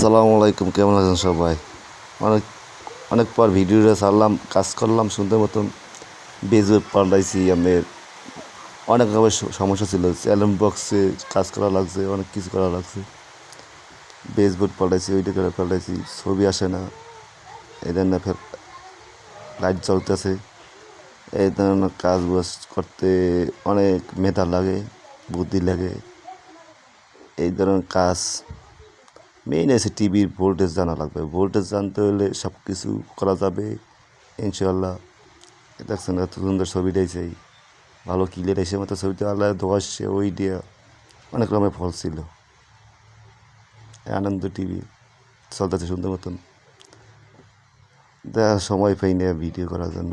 আসসালামু আলাইকুম, কেমন আছেন সবাই? অনেক অনেক পর ভিডিওটা ছাড়লাম, কাজ করলাম সুন্দর মতন। বেজওয়েব পাল্টাইছি। আমি অনেক রকমের সমস্যা ছিল, চ্যালেঞ্জ বক্সে কাজ করা লাগছে, অনেক কিছু করা লাগছে। বেসবোর্ড পাল্টাইছি, ওইটা করে পাল্টাইছি, ছবি আসে না। এই ধরনের ফের লাইট জ্বলতেছে। এই ধরনের কাজ বাজ করতে অনেক মেধা লাগে, বুদ্ধি লাগে। এই ধরনের কাজ মেইন আছে টিভির ভোল্টেজ জানা লাগবে। ভোল্টেজ জানতে হলে সব কিছু করা যাবে ইনশাল্লাহ। দেখছেন এত সুন্দর ছবি দিয়েছে, ভালো ক্লিয়ার এসে মতো ছবিটা আল্লাহ দোয়াশে ওই দিয়া অনেক রকমের ফল ছিল। আনন্দ টিভি চলতেছে সুন্দর মতন। দেখা সময় পাই না ভিডিও করার জন্য।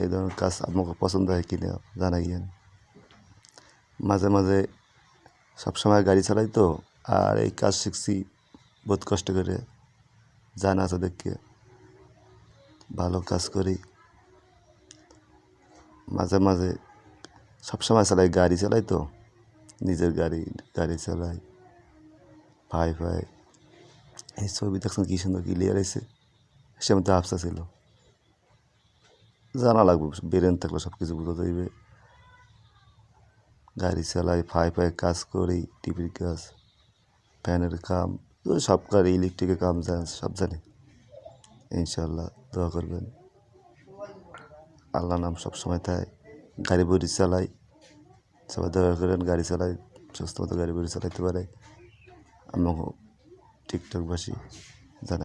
এই ধরনের কাজ আপনাকে পছন্দ হয় কিনা জানাইয়েন। মাঝে মাঝে সবসময় গাড়ি চালাই তো, আর এই কাজ শিখছি বহুত কষ্ট করে, জানা আছে দেখে ভালো কাজ করি। মাঝে মাঝে সবসময় চালাই, গাড়ি চালাই তো, নিজের গাড়ি চালাই। ভাই এই ছবি দেখছেন কী সুন্দর ক্লিয়ার হয়েছে। সে মধ্যে আফসা ছিল, জানা লাগবে, বেরেন থাকলে সব কিছু বুঝতে হইবে। গাড়ি চালাই, ফাই কাজ করি, টিভির কাজ, ফ্যানের কাম, সব কাজ, ইলেকট্রিকের কাম সব জানি। ইনশাল্লাহ দোয়া করবেন, আল্লাহ নাম সবসময় তাই। গাড়ি বড়ি চালাই, সবাই দোয়া করেন গাড়ি চালাই, সুস্থ মতো গাড়ি বড়ি চালাইতে পারে। আমাকে ঠিকঠাক বাসি জানা।